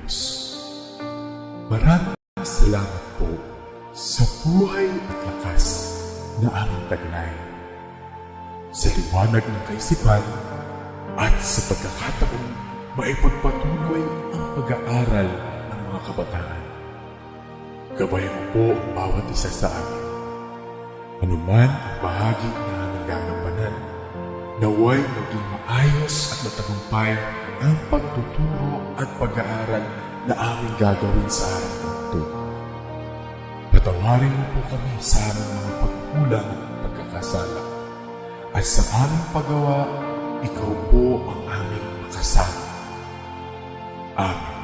Diyos. Maraming salamat po sa buhay at lakas na aming taglay, sa liwanag ng kaisipan at sa pagkakataong maipagpatuloy ang pag-aaral ng mga kabataan. Gabayan mo po ang bawat isa sa amin. Anuman ang bahagi na nagagampanan, naway maging maayos at matagumpay ang pagtuturo at pag-aaral na aming gagawin sa araw na ito. Patawarin mo po kami sa aming mga pagkulang at pagkakasala. At sa aming paggawa, ikaw po ang aming makasama. Amen.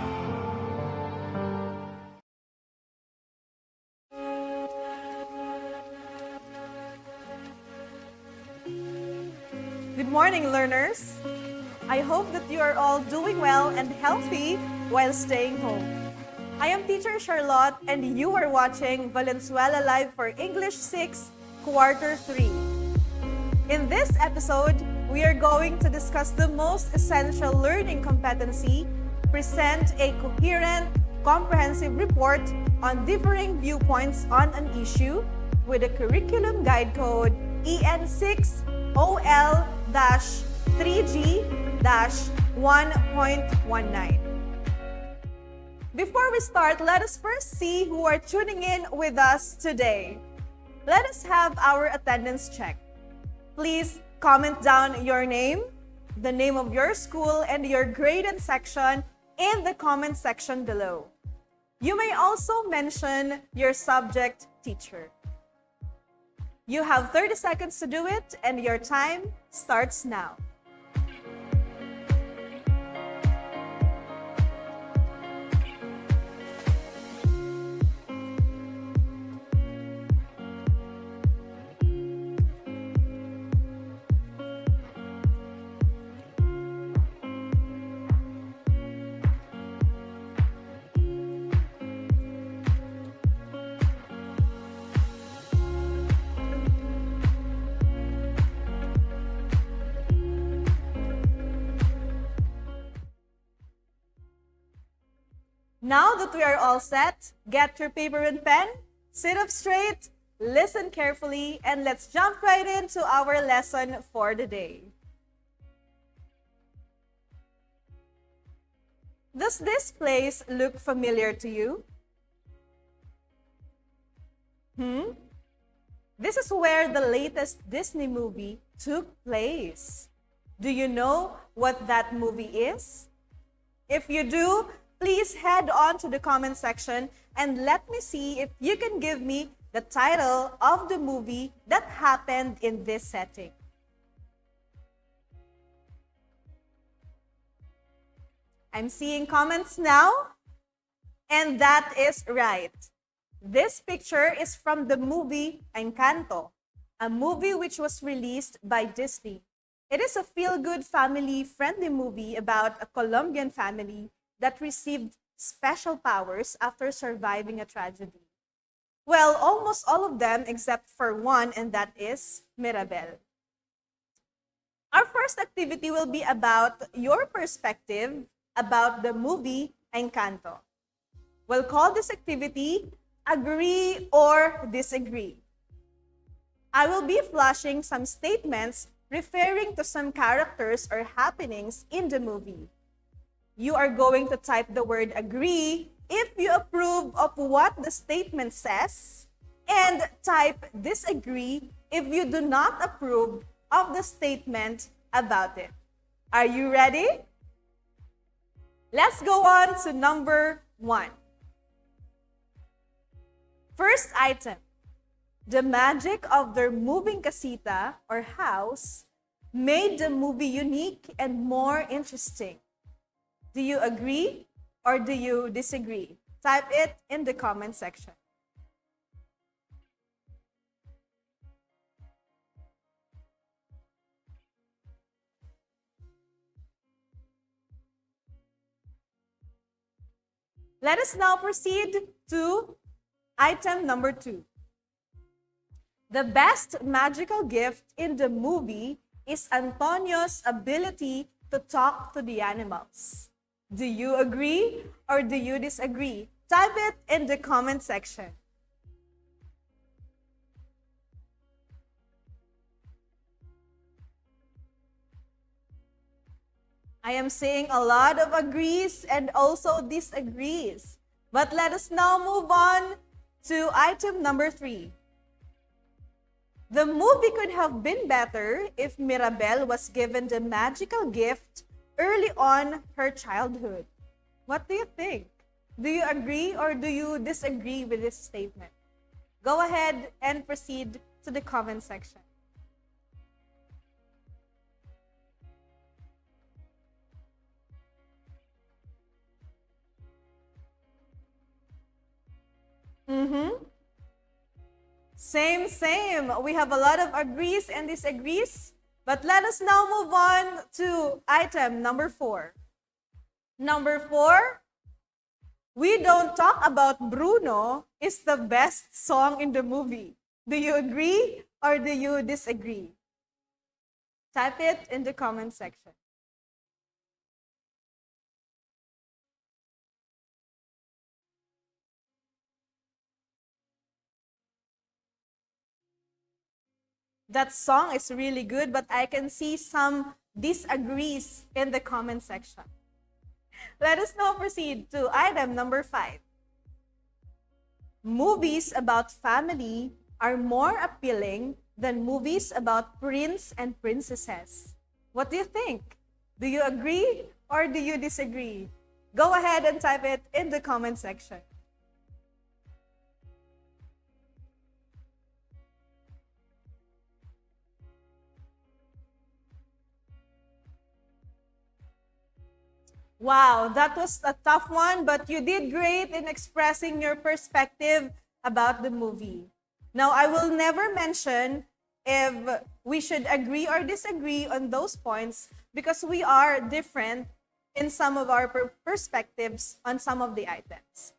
Good morning, learners. I hope that you are all doing well and healthy while staying home. I am Teacher Charlotte and you are watching Valenzuela Live for English 6, Quarter 3. In this episode, we are going to discuss the most essential learning competency, present a coherent, comprehensive report on differing viewpoints on an issue with a curriculum guide code EN6OL-3G-1.19. Before we start, let us first see who are tuning in with us today. Let us have our attendance check. Please comment down your name, the name of your school, and your grade and section in the comment section below. You may also mention your subject teacher. You have 30 seconds to do it, and your time starts now. Now that we are all set, get your paper and pen, sit up straight, listen carefully, and let's jump right into our lesson for the day. Does this place look familiar to you? This is where the latest Disney movie took place. Do you know what that movie is? If you do, please head on to the comment section and let me see if you can give me the title of the movie that happened in this setting. I'm seeing comments now, and that is right. This picture is from the movie Encanto, a movie which was released by Disney. It is a feel-good family-friendly movie about a Colombian family that received special powers after surviving a tragedy. Well, almost all of them except for one, and that is Mirabel. Our first activity will be about your perspective about the movie Encanto. We'll call this activity Agree or Disagree. I will be flashing some statements referring to some characters or happenings in the movie. You are going to type the word agree if you approve of what the statement says, and type disagree if you do not approve of the statement about it. Are you ready? Let's go on to number 1. First item. The magic of their moving casita or house made the movie unique and more interesting. Do you agree or do you disagree? Type it in the comment section. Let us now proceed to item number 2. The best magical gift in the movie is Antonio's ability to talk to the animals. Do you agree or do you disagree? Type it in the comment section. I am seeing a lot of agrees and also disagrees. But let us now move on to item number 3. The movie could have been better if Mirabel was given the magical gift early on her childhood. What do you think? Do you agree or do you disagree with this statement? Go ahead and proceed to the comment section. Same. We have a lot of agrees and disagrees. But let us now move on to item number 4. Number 4, We Don't Talk About Bruno is the best song in the movie. Do you agree or do you disagree? Type it in the comment section. That song is really good, but I can see some disagrees in the comment section. Let us now proceed to item number 5. Movies about family are more appealing than movies about prince and princesses. What do you think? Do you agree or do you disagree? Go ahead and type it in the comment section. Wow, that was a tough one, but you did great in expressing your perspective about the movie. Now, I will never mention if we should agree or disagree on those points because we are different in some of our perspectives on some of the items.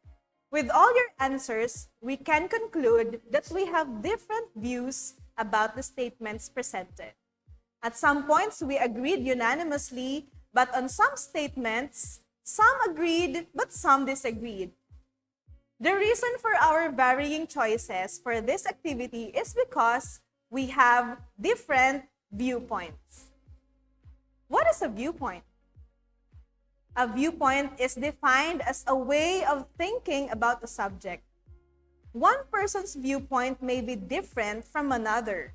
With all your answers, we can conclude that we have different views about the statements presented. At some points, we agreed unanimously, but on some statements, some agreed, but some disagreed. The reason for our varying choices for this activity is because we have different viewpoints. What is a viewpoint? A viewpoint is defined as a way of thinking about a subject. One person's viewpoint may be different from another.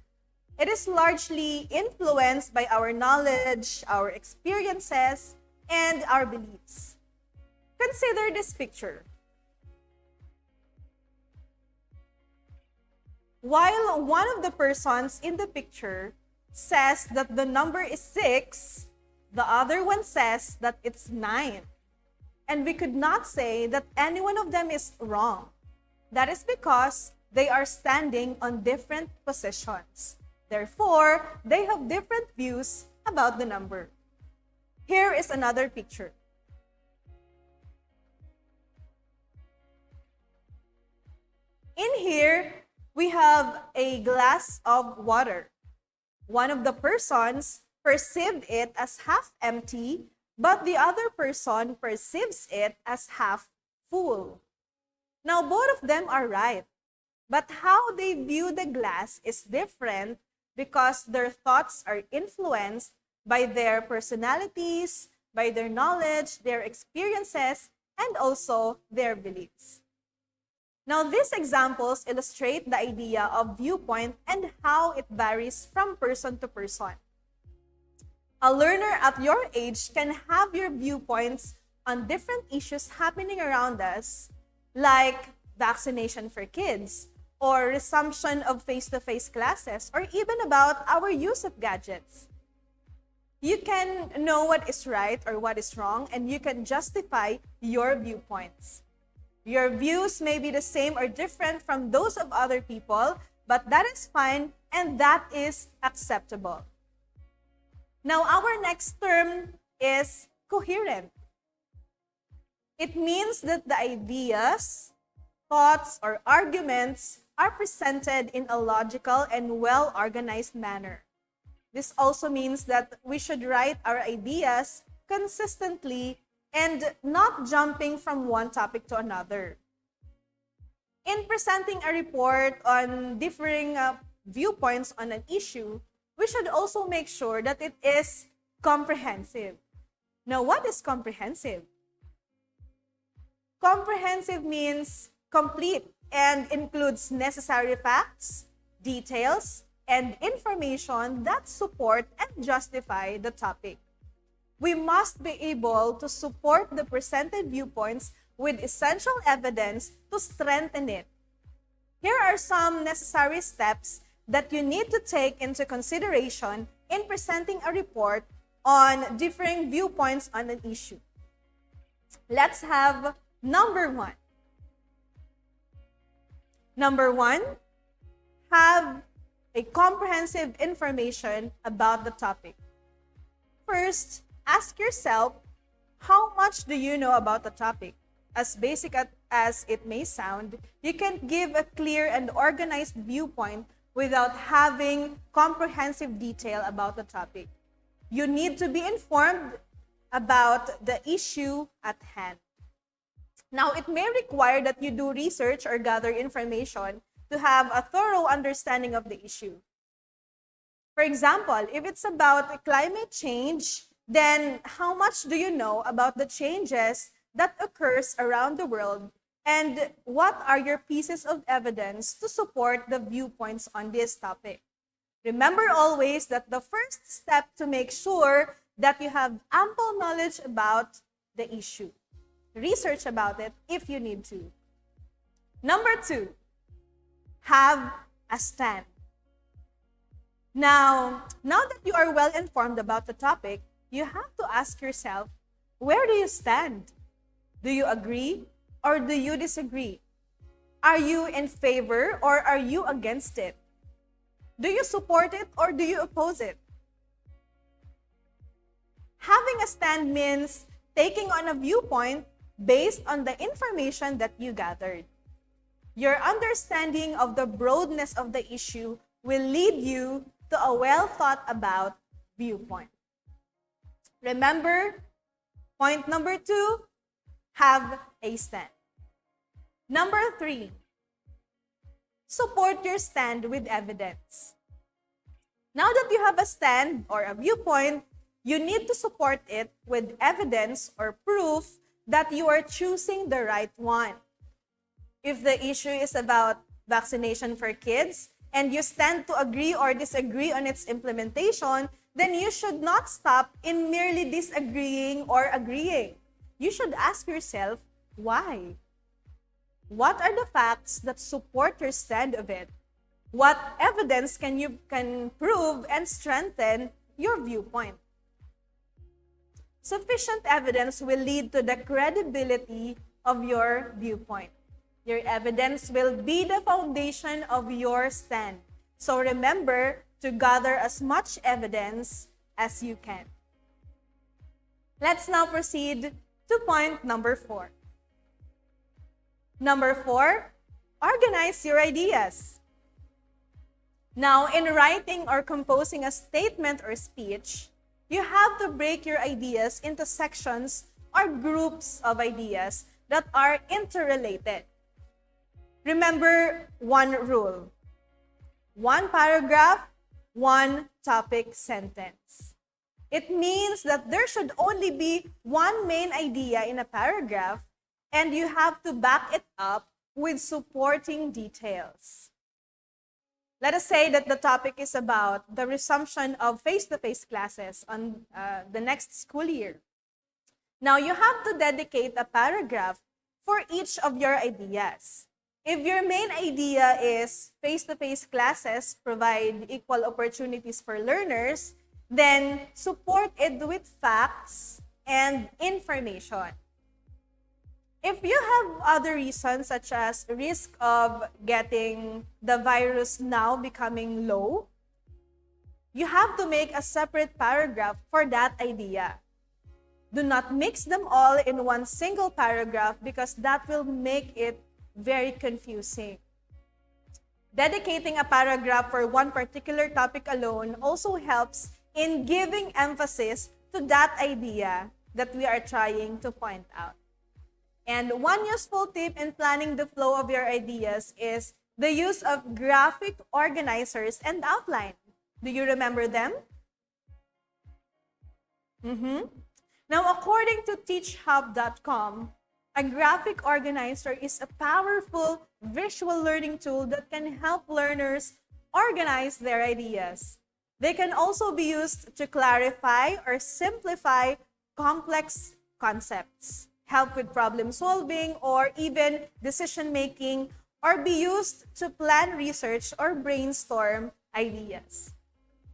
It is largely influenced by our knowledge, our experiences, and our beliefs. Consider this picture. While one of the persons in the picture says that the number is 6, the other one says that it's 9. And we could not say that any one of them is wrong. That is because they are standing on different positions. Therefore, they have different views about the number. Here is another picture. In here, we have a glass of water. One of the persons perceived it as half empty, but the other person perceives it as half full. Now, both of them are right, but how they view the glass is different because their thoughts are influenced by their personalities, by their knowledge, their experiences, and also their beliefs. Now, these examples illustrate the idea of viewpoint and how it varies from person to person. A learner at your age can have your viewpoints on different issues happening around us, like vaccination for kids, or resumption of face-to-face classes, or even about our use of gadgets. You can know what is right or what is wrong, and you can justify your viewpoints. Your views may be the same or different from those of other people, but that is fine and that is acceptable. Now, our next term is coherent. It means that the ideas, thoughts, or arguments are presented in a logical and well-organized manner. This also means that we should write our ideas consistently and not jumping from one topic to another. In presenting a report on differing viewpoints on an issue, we should also make sure that it is comprehensive. Now, what is comprehensive? Comprehensive means complete and includes necessary facts, details, and information that support and justify the topic. We must be able to support the presented viewpoints with essential evidence to strengthen it. Here are some necessary steps that you need to take into consideration in presenting a report on differing viewpoints on an issue. Let's have number one. Number one, have a comprehensive information about the topic. First, ask yourself, how much do you know about the topic? As basic as it may sound, you can't give a clear and organized viewpoint without having comprehensive detail about the topic. You need to be informed about the issue at hand. Now, it may require that you do research or gather information to have a thorough understanding of the issue. For example, if it's about climate change, then how much do you know about the changes that occurs around the world, and what are your pieces of evidence to support the viewpoints on this topic? Remember always that the first step to make sure that you have ample knowledge about the issue. Research about it if you need to. Number two, have a stand. Now that you are well informed about the topic, you have to ask yourself, where do you stand? Do you agree or do you disagree? Are you in favor or are you against it? Do you support it or do you oppose it? Having a stand means taking on a viewpoint based on the information that you gathered. Your understanding of the broadness of the issue will lead you to a well thought about viewpoint. Remember, point number two, have a stand. Number three, support your stand with evidence. Now that you have a stand or a viewpoint, you need to support it with evidence or proof that you are choosing the right one. If the issue is about vaccination for kids and you stand to agree or disagree on its implementation, then you should not stop in merely disagreeing or agreeing. You should ask yourself, why? What are the facts that support your stand of it? What evidence can prove and strengthen your viewpoint? Sufficient evidence will lead to the credibility of your viewpoint. Your evidence will be the foundation of your stand. So remember to gather as much evidence as you can. Let's now proceed to point number four. Number four, organize your ideas. Now, in writing or composing a statement or speech, you have to break your ideas into sections or groups of ideas that are interrelated. Remember one rule: one paragraph, one topic sentence. It means that there should only be one main idea in a paragraph, and you have to back it up with supporting details. Let us say that the topic is about the resumption of face-to-face classes on the next school year. Now, you have to dedicate a paragraph for each of your ideas. If your main idea is face-to-face classes provide equal opportunities for learners, then support it with facts and information. If you have other reasons such as risk of getting the virus now becoming low, you have to make a separate paragraph for that idea. Do not mix them all in one single paragraph because that will make it very confusing. Dedicating a paragraph for one particular topic alone also helps in giving emphasis to that idea that we are trying to point out. And one useful tip in planning the flow of your ideas is the use of graphic organizers and outline. Do you remember them? Now, according to teachhub.com, a graphic organizer is a powerful visual learning tool that can help learners organize their ideas. They can also be used to clarify or simplify complex concepts, help with problem solving, or even decision making, or be used to plan research or brainstorm ideas.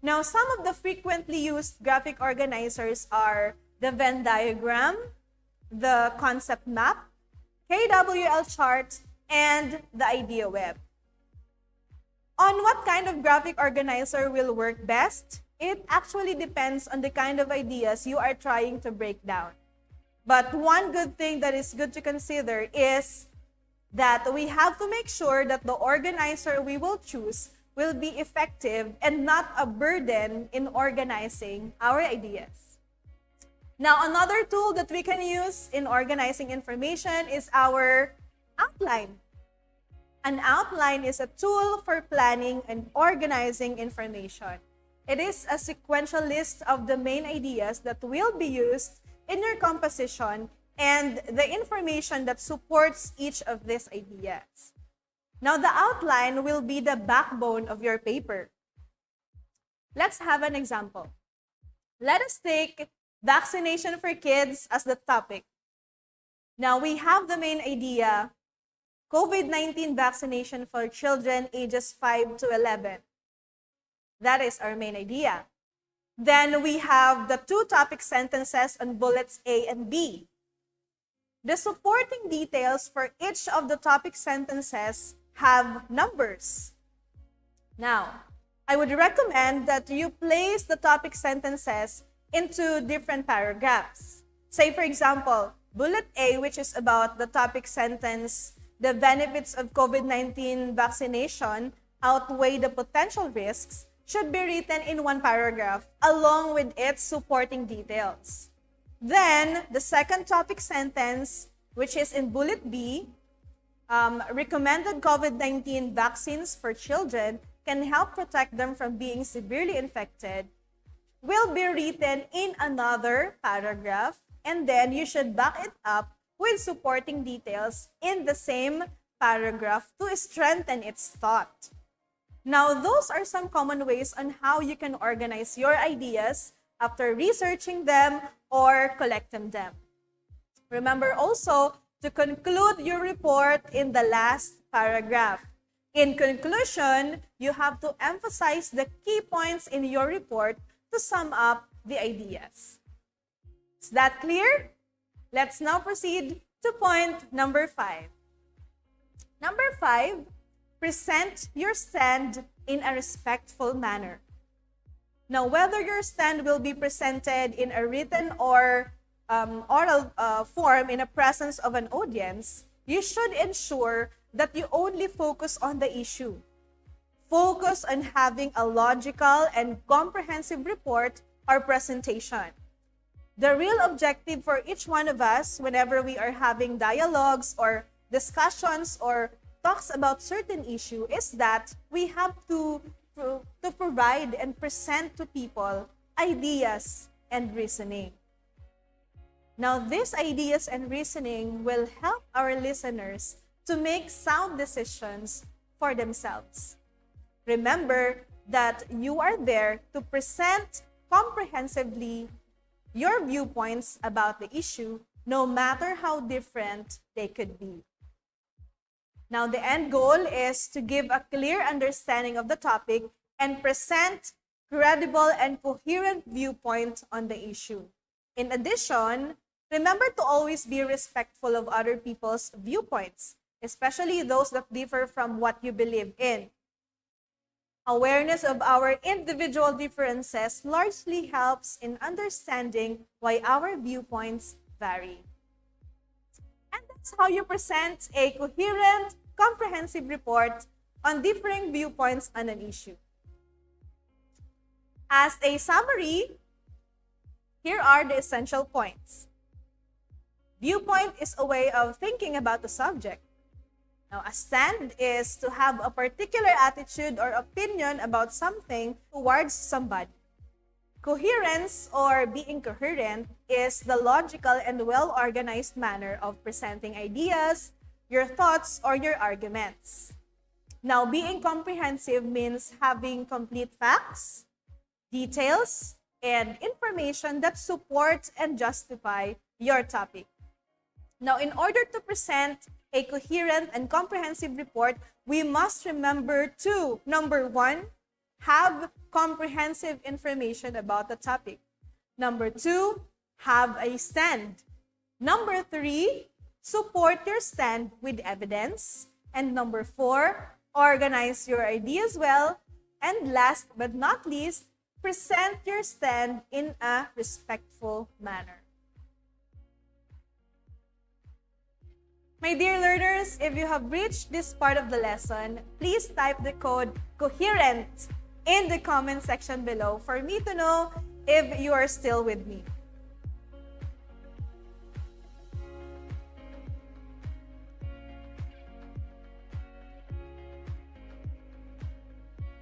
Now, some of the frequently used graphic organizers are the Venn diagram, the concept map, KWL chart, and the idea web. On what kind of graphic organizer will work best? It actually depends on the kind of ideas you are trying to break down. But one good thing that is good to consider is that we have to make sure that the organizer we will choose will be effective and not a burden in organizing our ideas. Now, another tool that we can use in organizing information is our outline. An outline is a tool for planning and organizing information. It is a sequential list of the main ideas that will be used in your composition and the information that supports each of these ideas. Now, the outline will be the backbone of your paper. Let's have an example. Let us take vaccination for kids as the topic. Now, we have the main idea, COVID-19 vaccination for children ages 5 to 11. That is our main idea. Then we have the two topic sentences on bullets A and B. The supporting details for each of the topic sentences have numbers. Now, I would recommend that you place the topic sentences into different paragraphs. Say, for example, bullet A, which is about the topic sentence, the benefits of COVID-19 vaccination outweigh the potential risks, should be written in one paragraph along with its supporting details. Then, the second topic sentence, which is in bullet B, recommended COVID-19 vaccines for children can help protect them from being severely infected, will be written in another paragraph, and then you should back it up with supporting details in the same paragraph to strengthen its thought. Now, those are some common ways on how you can organize your ideas after researching them or collecting them. Remember also to conclude your report in the last paragraph. In conclusion, you have to emphasize the key points in your report to sum up the ideas. Is that clear? Let's now proceed to point number 5. Number 5, present your stand in a respectful manner. Now, whether your stand will be presented in a written or oral form in the presence of an audience, you should ensure that you only focus on the issue. Focus on having a logical and comprehensive report or presentation. The real objective for each one of us whenever we are having dialogues or discussions or talks about certain issue is that we have to provide and present to people ideas and reasoning. Now, these ideas and reasoning will help our listeners to make sound decisions for themselves. Remember that you are there to present comprehensively your viewpoints about the issue, no matter how different they could be. Now, the end goal is to give a clear understanding of the topic and present credible and coherent viewpoint on the issue. In addition, remember to always be respectful of other people's viewpoints, especially those that differ from what you believe in. Awareness of our individual differences largely helps in understanding why our viewpoints vary. And that's how you present a coherent, comprehensive report on differing viewpoints on an issue. As a summary, Here are the essential points. Viewpoint is a way of thinking about the subject. Now, a stand is to have a particular attitude or opinion about something towards somebody. Coherence or being coherent is the logical and well-organized manner of presenting ideas, your thoughts, or your arguments. Now, being comprehensive means having complete facts, details, and information that support and justify your topic. Now, in order to present a coherent and comprehensive report, we must remember to, number one, have comprehensive information about the topic. Number two, have a stand. Number three, support your stand with evidence. And number four, organize your ideas well. And last but not least, present your stand in a respectful manner. My dear learners, if you have reached this part of the lesson, please type the code COHERENT in the comment section below for me to know if you are still with me.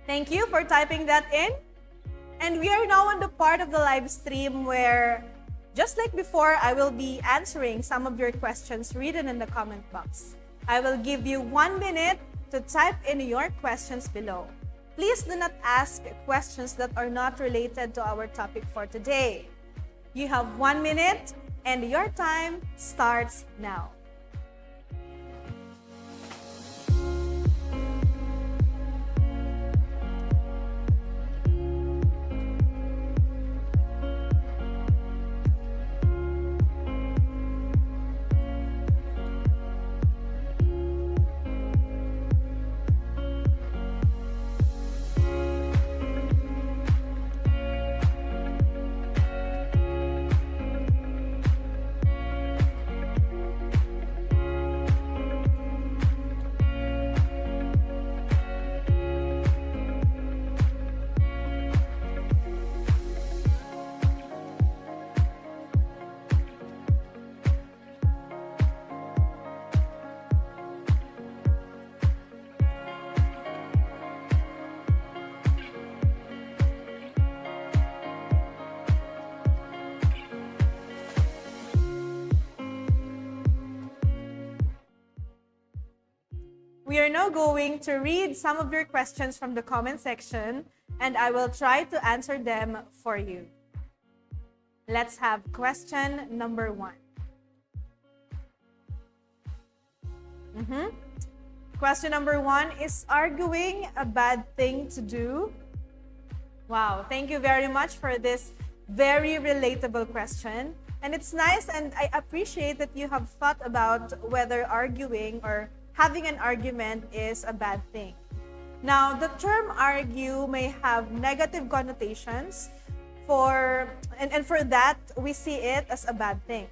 Thank you for typing that in. And we are now on the part of the live stream where, just like before, I will be answering some of your questions written in the comment box. I will give you 1 minute to type in your questions below. Please do not ask questions that are not related to our topic for today. You have 1 minute and your time starts now. We are now going to read some of your questions from the comment section, and I will try to answer them for you. Let's have question number 1. Question number 1, is arguing a bad thing to do? Wow, thank you very much for this very relatable question. And it's nice, and I appreciate that you have thought about whether arguing or having an argument is a bad thing. Now, the term argue may have negative connotations and for that, we see it as a bad thing.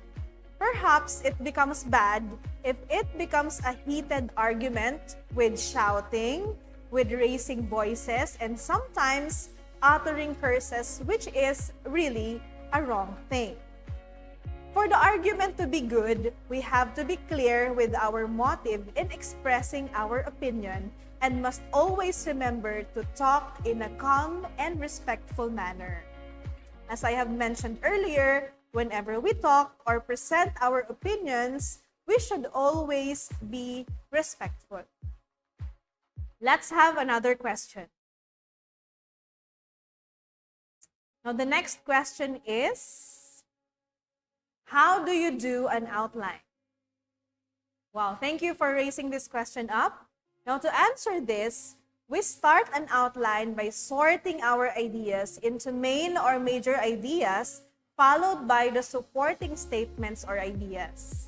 Perhaps it becomes bad if it becomes a heated argument with shouting, with raising voices, and sometimes uttering curses, which is really a wrong thing. For the argument to be good, we have to be clear with our motive in expressing our opinion and must always remember to talk in a calm and respectful manner. As I have mentioned earlier, whenever we talk or present our opinions, we should always be respectful. Let's have another question. Now, the next question is, how do you do an outline? Wow, thank you for raising this question up. Now, to answer this, we start an outline by sorting our ideas into main or major ideas, followed by the supporting statements or ideas.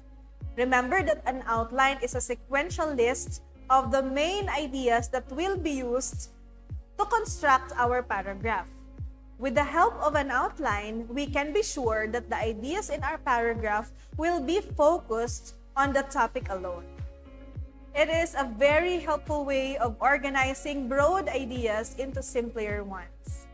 Remember that an outline is a sequential list of the main ideas that will be used to construct our paragraph. With the help of an outline, we can be sure that the ideas in our paragraph will be focused on the topic alone. It is a very helpful way of organizing broad ideas into simpler ones.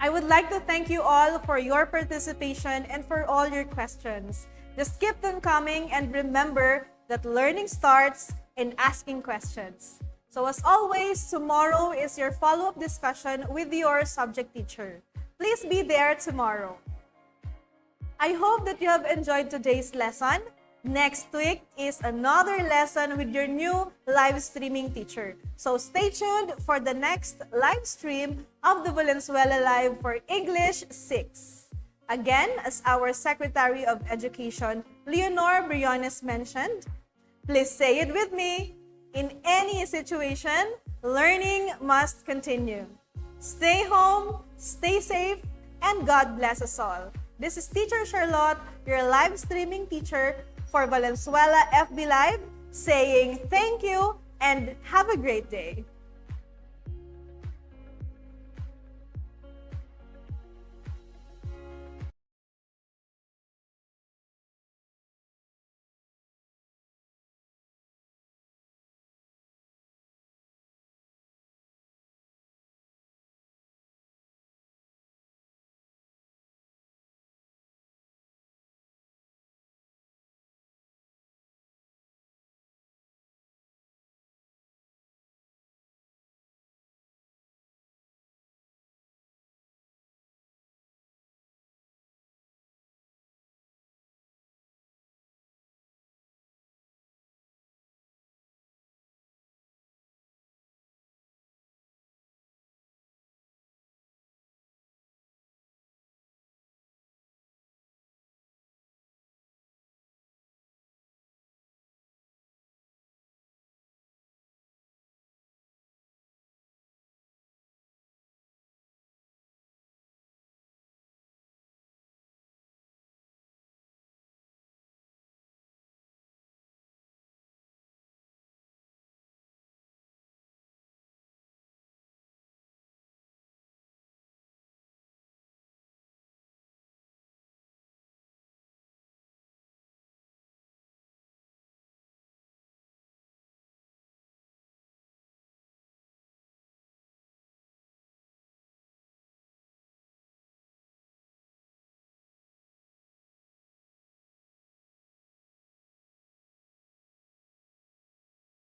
I would like to thank you all for your participation and for all your questions. Just keep them coming and remember that learning starts in asking questions. So as always, tomorrow is your follow-up discussion with your subject teacher. Please be there tomorrow. I hope that you have enjoyed today's lesson. Next week is another lesson with your new live streaming teacher. So stay tuned for the next live stream of the Valenzuela Live for English 6. Again, as our Secretary of Education, Leonor Briones mentioned, please say it with me. In any situation, learning must continue. Stay home, stay safe, and God bless us all. This is Teacher Charlotte, your live streaming teacher for Valenzuela FB Live, saying thank you and have a great day.